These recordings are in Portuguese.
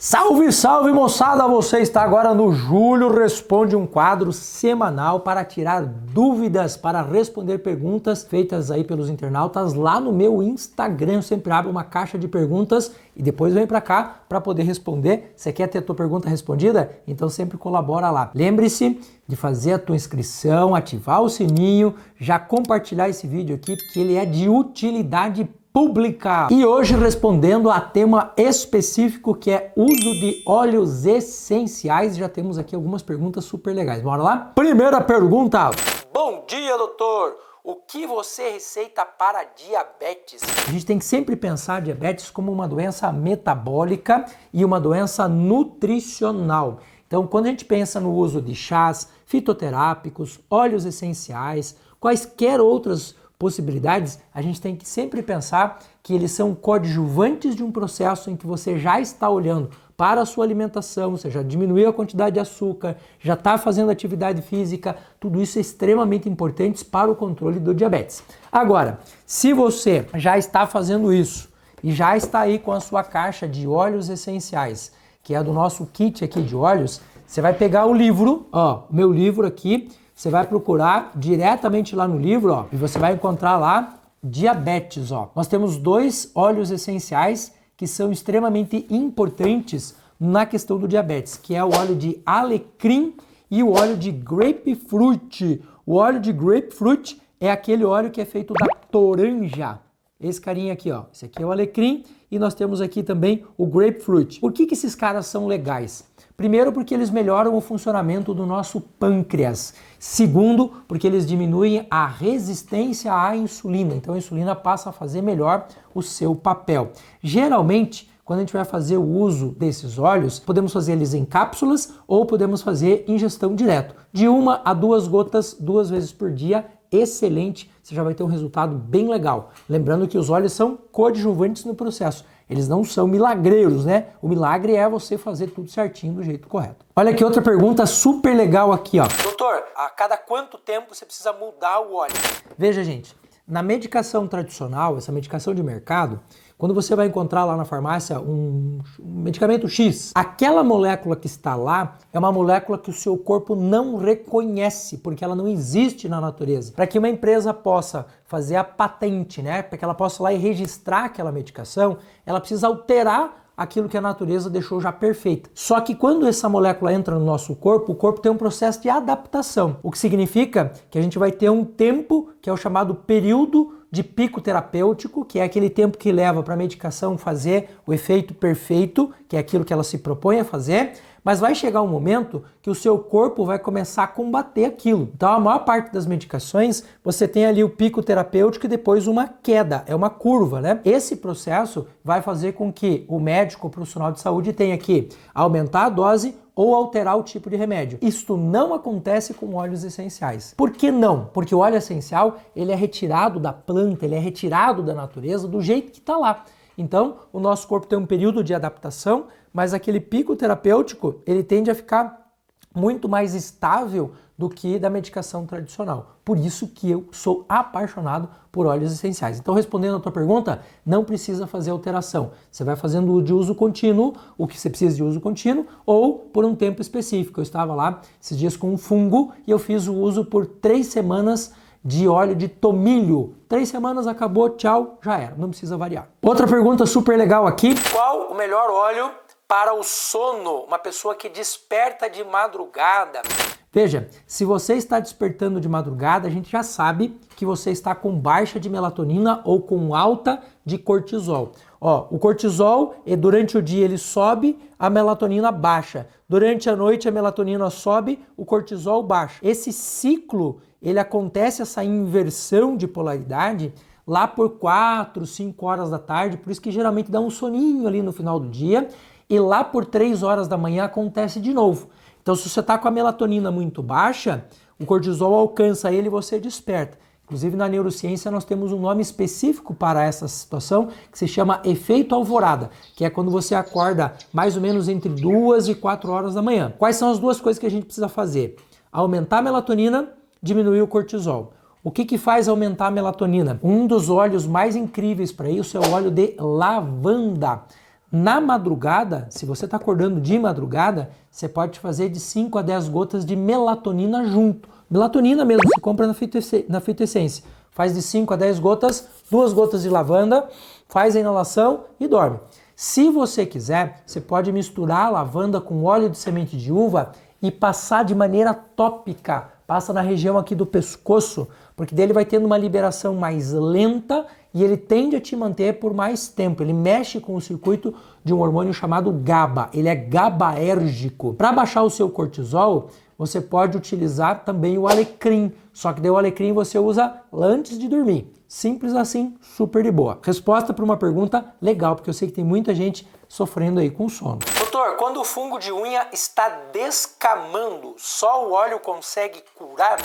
Salve, salve moçada! Você está agora no Júlio Responde, um quadro semanal para tirar dúvidas, para responder perguntas feitas aí pelos internautas lá no meu Instagram. Eu sempre abro uma caixa de perguntas e depois vem para cá para poder responder. Você quer ter a tua pergunta respondida? Então sempre colabora lá. Lembre-se de fazer a tua inscrição, ativar o sininho, já compartilhar esse vídeo aqui, porque ele é de utilidade pública. E hoje respondendo a tema específico que é uso de óleos essenciais, já temos aqui algumas perguntas super legais. Bora lá? Primeira pergunta. Bom dia, doutor. O que você receita para diabetes? A gente tem que sempre pensar a diabetes como uma doença metabólica e uma doença nutricional. Então, quando a gente pensa no uso de chás, fitoterápicos, óleos essenciais, quaisquer outras possibilidades, a gente tem que sempre pensar que eles são coadjuvantes de um processo em que você já está olhando para a sua alimentação, você já diminuiu a quantidade de açúcar, já está fazendo atividade física, tudo isso é extremamente importante para o controle do diabetes. Agora, se você já está fazendo isso e já está aí com a sua caixa de óleos essenciais, que é do nosso kit aqui de óleos, você vai pegar o livro, ó, meu livro aqui, você vai procurar diretamente lá no livro, ó, e você vai encontrar lá diabetes, ó. Nós temos dois óleos essenciais que são extremamente importantes na questão do diabetes, que é o óleo de alecrim e o óleo de grapefruit. O óleo de grapefruit é aquele óleo que é feito da toranja. Esse carinha aqui, ó. Esse aqui é o alecrim e nós temos aqui também o grapefruit. Por que esses caras são legais? Primeiro, porque eles melhoram o funcionamento do nosso pâncreas. Segundo, porque eles diminuem a resistência à insulina. Então a insulina passa a fazer melhor o seu papel. Geralmente, quando a gente vai fazer o uso desses óleos, podemos fazer eles em cápsulas ou podemos fazer ingestão direto. De 1 a 2 gotas, 2 vezes por dia, excelente. Você já vai ter um resultado bem legal. Lembrando que os óleos são coadjuvantes no processo. Eles não são milagreiros, né? O milagre é você fazer tudo certinho do jeito correto. Olha aqui outra pergunta super legal aqui, ó. Doutor, a cada quanto tempo você precisa mudar o óleo? Veja, gente, na medicação tradicional, essa medicação de mercado, quando você vai encontrar lá na farmácia um medicamento X, aquela molécula que está lá é uma molécula que o seu corpo não reconhece, porque ela não existe na natureza. Para que uma empresa possa fazer a patente, né, para que ela possa ir lá e registrar aquela medicação, ela precisa alterar aquilo que a natureza deixou já perfeita. Só que quando essa molécula entra no nosso corpo, o corpo tem um processo de adaptação, o que significa que a gente vai ter um tempo que é o chamado período de pico terapêutico, que é aquele tempo que leva para a medicação fazer o efeito perfeito, que é aquilo que ela se propõe a fazer, mas vai chegar um momento que o seu corpo vai começar a combater aquilo. Então a maior parte das medicações, você tem ali o pico terapêutico e depois uma queda, é uma curva, né? Esse processo vai fazer com que o médico, o profissional de saúde tenha que aumentar a dose ou alterar o tipo de remédio. Isto não acontece com óleos essenciais. Por que não? Porque o óleo essencial, ele é retirado da planta, ele é retirado da natureza do jeito que está lá. Então, o nosso corpo tem um período de adaptação, mas aquele pico terapêutico, ele tende a ficar muito mais estável do que da medicação tradicional. Por isso que eu sou apaixonado por óleos essenciais. Então, respondendo a tua pergunta, não precisa fazer alteração. Você vai fazendo de uso contínuo, o que você precisa de uso contínuo, ou por um tempo específico. Eu estava lá esses dias com um fungo e eu fiz o uso por 3 semanas de óleo de tomilho. 3 semanas, acabou, tchau, já era. Não precisa variar. Outra pergunta super legal aqui. Qual o melhor óleo para o sono? Uma pessoa que desperta de madrugada. Veja, se você está despertando de madrugada, a gente já sabe que você está com baixa de melatonina ou com alta de cortisol. Ó, o cortisol, durante o dia ele sobe, a melatonina baixa. Durante a noite a melatonina sobe, o cortisol baixa. Esse ciclo, ele acontece, essa inversão de polaridade, lá por 4, 5 horas da tarde, por isso que geralmente dá um soninho ali no final do dia, e lá por 3 horas da manhã acontece de novo. Então, se você está com a melatonina muito baixa, o cortisol alcança ele e você desperta. Inclusive, na neurociência, nós temos um nome específico para essa situação, que se chama efeito alvorada, que é quando você acorda mais ou menos entre 2 e 4 horas da manhã. Quais são as duas coisas que a gente precisa fazer? Aumentar a melatonina, diminuir o cortisol. O que faz aumentar a melatonina? Um dos óleos mais incríveis para isso é o óleo de lavanda. Na madrugada, se você está acordando de madrugada, você pode fazer de 5 a 10 gotas de melatonina junto. Melatonina mesmo, se compra na Fitoessência. Faz de 5 a 10 gotas, 2 gotas de lavanda, faz a inalação e dorme. Se você quiser, você pode misturar a lavanda com óleo de semente de uva e passar de maneira tópica. Passa na região aqui do pescoço, porque dele vai tendo uma liberação mais lenta e ele tende a te manter por mais tempo. Ele mexe com o circuito de um hormônio chamado GABA. Ele é GABAérgico. Para baixar o seu cortisol, você pode utilizar também o alecrim. Só que daí o alecrim você usa antes de dormir. Simples assim, super de boa. Resposta para uma pergunta legal, porque eu sei que tem muita gente sofrendo aí com sono. Doutor, quando o fungo de unha está descamando, só o óleo consegue curar?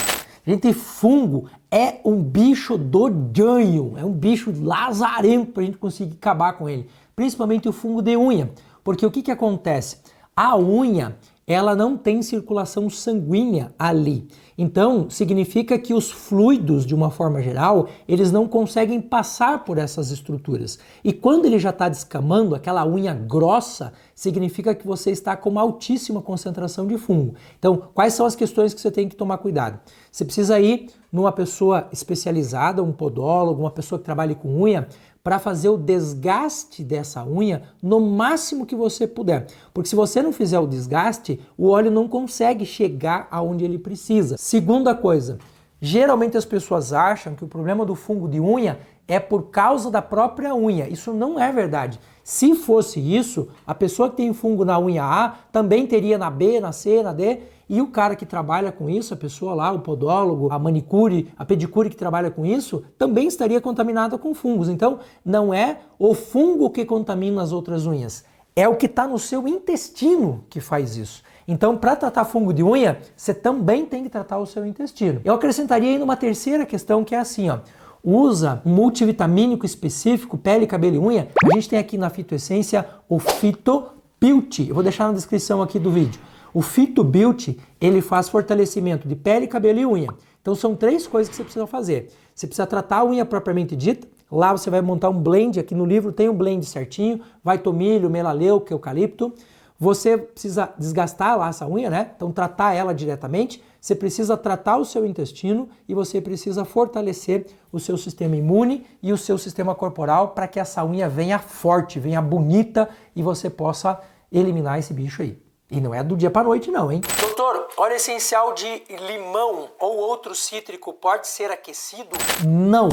Gente, fungo é um bicho doido, é um bicho lazarento para a gente conseguir acabar com ele. Principalmente o fungo de unha, porque o que acontece? A unha, ela não tem circulação sanguínea ali. Então, significa que os fluidos, de uma forma geral, eles não conseguem passar por essas estruturas. E quando ele já está descamando, aquela unha grossa, significa que você está com uma altíssima concentração de fungo. Então, quais são as questões que você tem que tomar cuidado? Você precisa ir numa pessoa especializada, um podólogo, uma pessoa que trabalhe com unha, para fazer o desgaste dessa unha no máximo que você puder. Porque se você não fizer o desgaste, o óleo não consegue chegar aonde ele precisa. Segunda coisa, geralmente as pessoas acham que o problema do fungo de unha é por causa da própria unha. Isso não é verdade. Se fosse isso, a pessoa que tem fungo na unha A também teria na B, na C, na D, e o cara que trabalha com isso, a pessoa lá, o podólogo, a manicure, a pedicure que trabalha com isso, também estaria contaminada com fungos. Então, não é o fungo que contamina as outras unhas, é o que está no seu intestino que faz isso. Então, para tratar fungo de unha, você também tem que tratar o seu intestino. Eu acrescentaria ainda uma terceira questão, que é assim, ó. Usa um multivitamínico específico, pele, cabelo e unha. A gente tem aqui na Fitoessência o Fito Beauty. Eu vou deixar na descrição aqui do vídeo. O Fito Beauty, ele faz fortalecimento de pele, cabelo e unha. Então são 3 coisas que você precisa fazer. Você precisa tratar a unha propriamente dita. Lá você vai montar um blend, aqui no livro tem um blend certinho. Vai tomilho, melaleuca, eucalipto. Você precisa desgastar lá essa unha, né? Então tratar ela diretamente. Você precisa tratar o seu intestino e você precisa fortalecer o seu sistema imune e o seu sistema corporal para que essa unha venha forte, venha bonita e você possa eliminar esse bicho aí. E não é do dia para noite não, hein? Doutor, óleo essencial de limão ou outro cítrico pode ser aquecido? Não.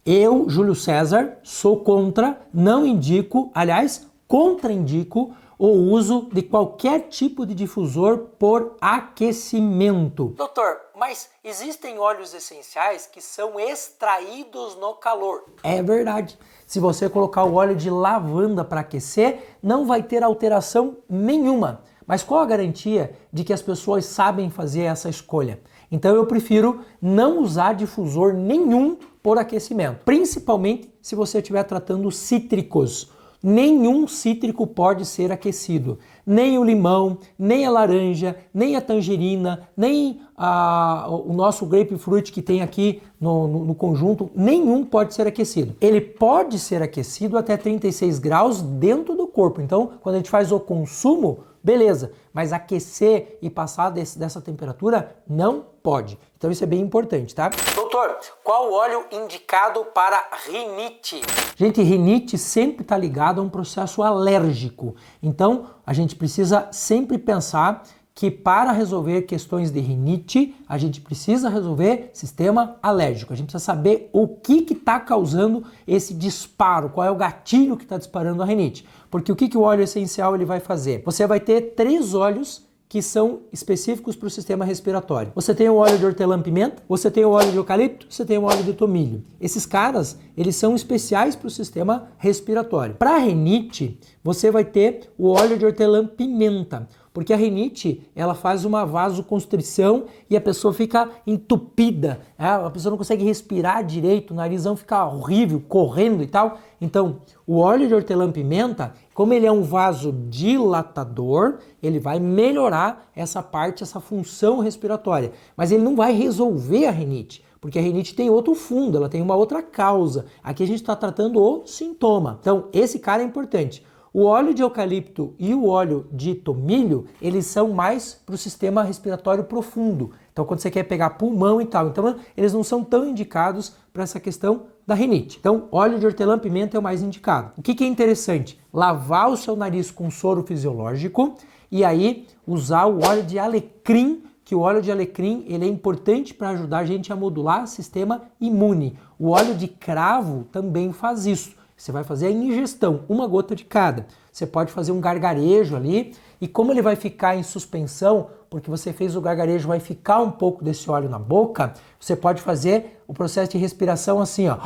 Eu, Júlio César, sou contra, não indico, aliás, contraindico o uso de qualquer tipo de difusor por aquecimento. Doutor, mas existem óleos essenciais que são extraídos no calor? É verdade. Se você colocar o óleo de lavanda para aquecer, não vai ter alteração nenhuma. Mas qual a garantia de que as pessoas sabem fazer essa escolha? Então eu prefiro não usar difusor nenhum por aquecimento, principalmente se você estiver tratando cítricos. Nenhum cítrico pode ser aquecido, nem o limão, nem a laranja, nem a tangerina, nem o nosso grapefruit que tem aqui no conjunto, nenhum pode ser aquecido. Ele pode ser aquecido até 36 graus dentro do corpo, então quando a gente faz o consumo, beleza, mas aquecer e passar dessa temperatura não pode. Então isso é bem importante, tá? Doutor, qual óleo indicado para rinite? Gente, rinite sempre está ligado a um processo alérgico. Então a gente precisa sempre pensar que para resolver questões de rinite, a gente precisa resolver sistema alérgico. A gente precisa saber o que está causando esse disparo, qual é o gatilho que está disparando a rinite. Porque o que o óleo essencial ele vai fazer? Você vai ter 3 óleos que são específicos para o sistema respiratório. Você tem o óleo de hortelã-pimenta, você tem o óleo de eucalipto, você tem o óleo de tomilho. Esses caras, eles são especiais para o sistema respiratório. Para a rinite, você vai ter o óleo de hortelã-pimenta, porque a rinite, ela faz uma vasoconstrição e a pessoa fica entupida, a pessoa não consegue respirar direito, o narizão fica horrível, correndo e tal. Então, o óleo de hortelã-pimenta, como ele é um vasodilatador, ele vai melhorar essa parte, essa função respiratória, mas ele não vai resolver a rinite, porque a rinite tem outro fundo, ela tem uma outra causa. Aqui a gente está tratando o sintoma. Então, esse cara é importante. O óleo de eucalipto e o óleo de tomilho, eles são mais para o sistema respiratório profundo. Então, quando você quer pegar pulmão e tal, então eles não são tão indicados para essa questão da rinite. Então, óleo de hortelã-pimenta é o mais indicado. O que é interessante? Lavar o seu nariz com soro fisiológico e aí usar o óleo de alecrim, que o óleo de alecrim ele é importante para ajudar a gente a modular o sistema imune. O óleo de cravo também faz isso. Você vai fazer a ingestão, uma gota de cada. Você pode fazer um gargarejo ali e como ele vai ficar em suspensão, porque você fez o gargarejo, vai ficar um pouco desse óleo na boca, você pode fazer o processo de respiração assim, ó.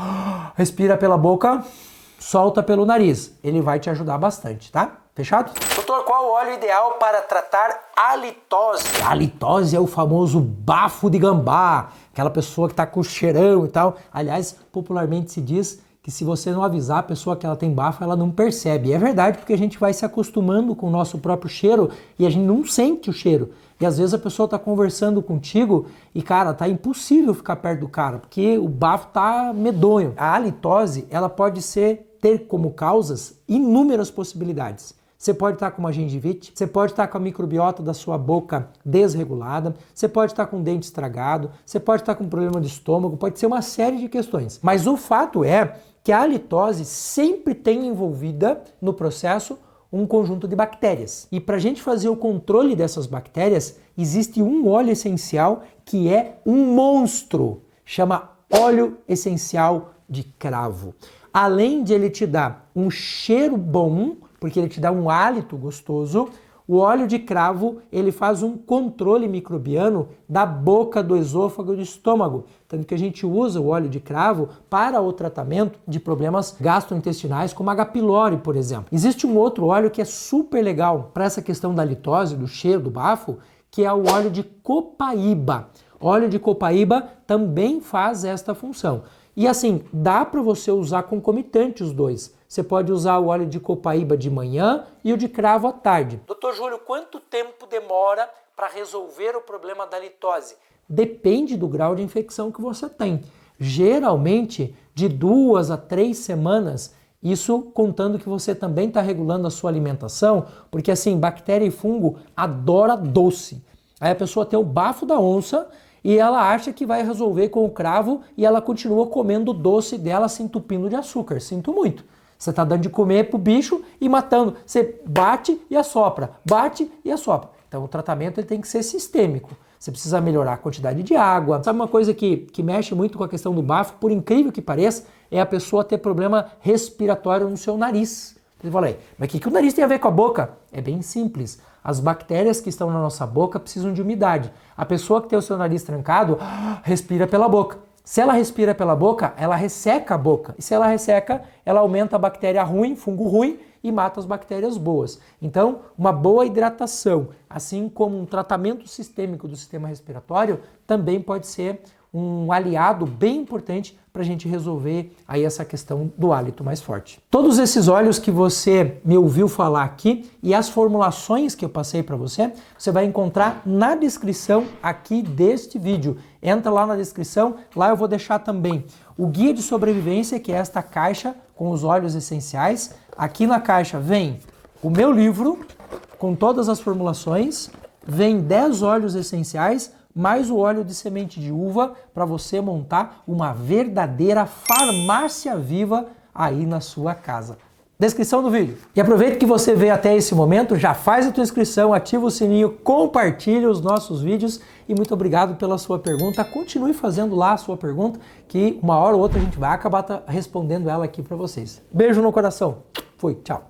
Respira pela boca, solta pelo nariz. Ele vai te ajudar bastante, tá? Fechado? Doutor, qual o óleo ideal para tratar halitose? A halitose é o famoso bafo de gambá, aquela pessoa que tá com cheirão e tal. Aliás, popularmente se diz que se você não avisar a pessoa que ela tem bafo, ela não percebe. E é verdade, porque a gente vai se acostumando com o nosso próprio cheiro e a gente não sente o cheiro. E às vezes a pessoa tá conversando contigo e, cara, tá impossível ficar perto do cara, porque o bafo tá medonho. A halitose, ela pode ter como causas inúmeras possibilidades. Você pode estar com uma gengivite, você pode estar com a microbiota da sua boca desregulada, você pode estar com o dente estragado, você pode estar com um problema de estômago, pode ser uma série de questões. Mas o fato é que a halitose sempre tem envolvida no processo um conjunto de bactérias. E para a gente fazer o controle dessas bactérias, existe um óleo essencial que é um monstro, chama óleo essencial de cravo. Além de ele te dar um cheiro bom, porque ele te dá um hálito gostoso, o óleo de cravo ele faz um controle microbiano da boca, do esôfago e do estômago. Tanto que a gente usa o óleo de cravo para o tratamento de problemas gastrointestinais, como H. pylori, por exemplo. Existe um outro óleo que é super legal para essa questão da litose, do cheiro, do bafo, que é o óleo de copaíba. Óleo de copaíba também faz esta função. E assim, dá para você usar concomitante os dois. Você pode usar o óleo de copaíba de manhã e o de cravo à tarde. Doutor Júlio, quanto tempo demora para resolver o problema da litose? Depende do grau de infecção que você tem. Geralmente, de 2 a 3 semanas, isso contando que você também está regulando a sua alimentação, porque assim, bactéria e fungo adora doce. Aí a pessoa tem o bafo da onça e ela acha que vai resolver com o cravo e ela continua comendo o doce dela se entupindo de açúcar. Sinto muito. Você está dando de comer pro bicho e matando. Você bate e assopra, bate e assopra. Então o tratamento ele tem que ser sistêmico. Você precisa melhorar a quantidade de água. Sabe uma coisa que mexe muito com a questão do bafo, por incrível que pareça, é a pessoa ter problema respiratório no seu nariz. Eu falei, mas o que o nariz tem a ver com a boca? É bem simples. As bactérias que estão na nossa boca precisam de umidade. A pessoa que tem o seu nariz trancado, respira pela boca. Se ela respira pela boca, ela resseca a boca. E se ela resseca, ela aumenta a bactéria ruim, fungo ruim, e mata as bactérias boas. Então, uma boa hidratação, assim como um tratamento sistêmico do sistema respiratório, também pode ser um aliado bem importante para a gente resolver aí essa questão do hálito mais forte. Todos esses óleos que você me ouviu falar aqui e as formulações que eu passei para você, você vai encontrar na descrição aqui deste vídeo. Entra lá na descrição, lá eu vou deixar também o guia de sobrevivência, que é esta caixa com os óleos essenciais. Aqui na caixa vem o meu livro com todas as formulações, vem 10 óleos essenciais, mais o óleo de semente de uva para você montar uma verdadeira farmácia viva aí na sua casa. Descrição do vídeo. E aproveita que você veio até esse momento, já faz a tua inscrição, ativa o sininho, compartilha os nossos vídeos e muito obrigado pela sua pergunta. Continue fazendo lá a sua pergunta, que uma hora ou outra a gente vai acabar respondendo ela aqui para vocês. Beijo no coração. Fui, tchau.